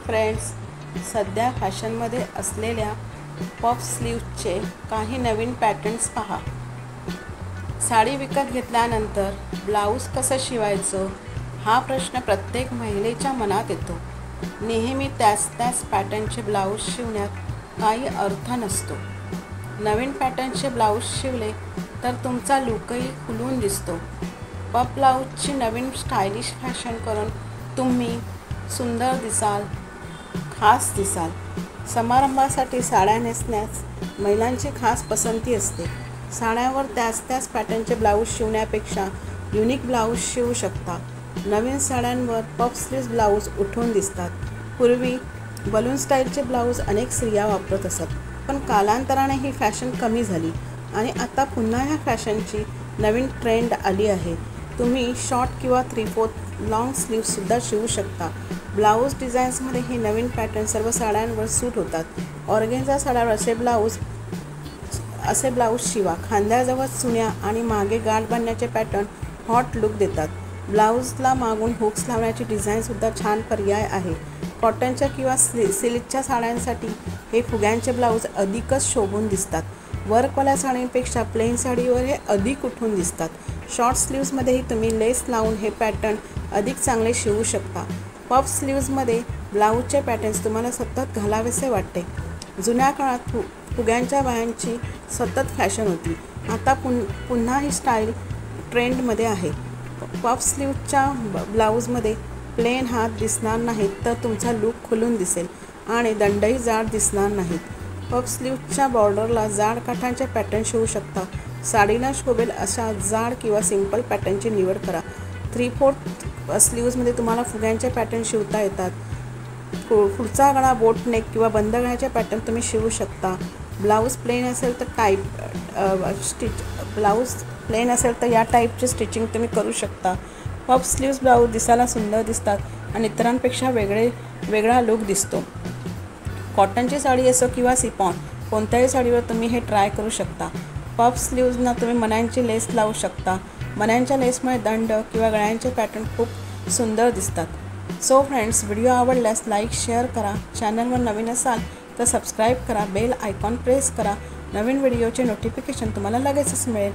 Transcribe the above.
Friends, सध्या फॅशनमध्ये असलेल्या पफ स्लीव्जचे काही नवीन पॅटर्न्स पहा। साडी विकत घेतल्यानंतर ब्लाऊज कसं शिवायचं हा प्रश्न प्रत्येक महिलेच्या मनात येतो। नेहमी त्याच पॅटर्नचे ब्लाऊज शिवण्यात काही अर्थ नसतो। नवीन पॅटर्नचे ब्लाऊज शिवले तर तुमचा लुकही खुलून दिसतो। पफ ब्लाऊजची नवीन स्टायलिश फॅशन करून तुम्ही सुंदर दिसाल, खास दिसाल। समारंभासाठी साड्या नेसण्यास महिलांची खास पसंती असते। साड्यावर त्याच पॅटर्नचे ब्लाऊज शिवण्यापेक्षा युनिक ब्लाऊज शिवू शकता। नवीन साड्यांवर पफ स्लीव्ज ब्लाऊज उठून दिसतात। पूर्वी बलून स्टाईलचे ब्लाऊज अनेक स्त्रिया वापरत असत, पण कालांतराने ही फॅशन कमी झाली आणि आता पुन्हा ह्या फॅशनची नवीन ट्रेंड आली आहे। तुम्ही शॉर्ट किंवा 3/4 लॉंग स्लीव्हसुद्धा शिवू शकता। ब्लाऊज डिझाईन्समध्ये हे नवीन पॅटर्न सर्व साड्यांवर सूट होतात। ऑर्गेन्झा साड्यावर असे ब्लाऊज शिवा। खांद्याजवळ चुन्या आणि मागे गाठ बांधण्याचे पॅटर्न हॉट लुक देतात। ब्लाऊजला मागून हुक्स लावण्याची डिझाईनसुद्धा छान पर्याय आहे। कॉटनच्या किंवा सिल्कच्या साड्यांसाठी हे फुग्यांचे ब्लाऊज अधिकच शोभून दिसतात। वर्कवाल्या साडींपेक्षा प्लेन साडीवर हे अधिक उठून दिसतात। शॉर्ट स्लीव्जमध्येही तुम्ही लेस लावून हे पॅटर्न अधिक चांगले शिवू शकता। पफ स्लीव्जमध्ये ब्लाऊजचे पॅटर्न्स तुम्हाला सतत घालावेसे वाटते। जुन्या काळात फुग्यांच्या बाह्यांची सतत फॅशन होती, आता पुन्हा ही स्टाईल ट्रेंडमध्ये आहे। पफ स्लीव्जच्या ब्लाऊजमध्ये प्लेन हात दिसणार नाहीत, तर तुमचा लूक खुलून दिसेल आणि दंडही जाड दिसणार नाहीत। पफ स्लीव्जच्या बॉर्डरला जाड काठांचे पॅटर्न शिवू शकता। साडीला शोभेल अशा जाड किंवा सिंपल पॅटर्नची निवड करा। 3/4 स्लीव्जमध्ये तुम्हाला फुग्यांचे पॅटर्न शिवता येतात। पुढचा गळा बोट नेक किंवा बंद गळ्याचे पॅटर्न तुम्ही शिवू शकता। ब्लाऊज प्लेन असेल तर या टाईपचे स्टिचिंग तुम्ही करू शकता। पफ स्लीव्ज ब्लाऊज दिसायला सुंदर दिसतात आणि इतरांपेक्षा वेगळा लुक दिसतो। कॉटनची साडी असो किंवा सिफॉन, कोणत्याही साडीवर तुम्ही हे ट्राय करू शकता। पफ स्लीव्जना तुम्ही मण्यांची लेस लावू शकता। मण्यांच्या लेसमुळे दंड किंवा गळ्यांचे पॅटर्न खूप सुंदर दिसतात। सो फ्रेंड्स, व्हिडिओ आवडल्यास लाईक शेअर करा। चॅनलवर नवीन असाल तर सबस्क्राईब करा। बेल आयकॉन प्रेस करा। नवीन व्हिडिओचे नोटिफिकेशन तुम्हाला लगेचच मिळेल।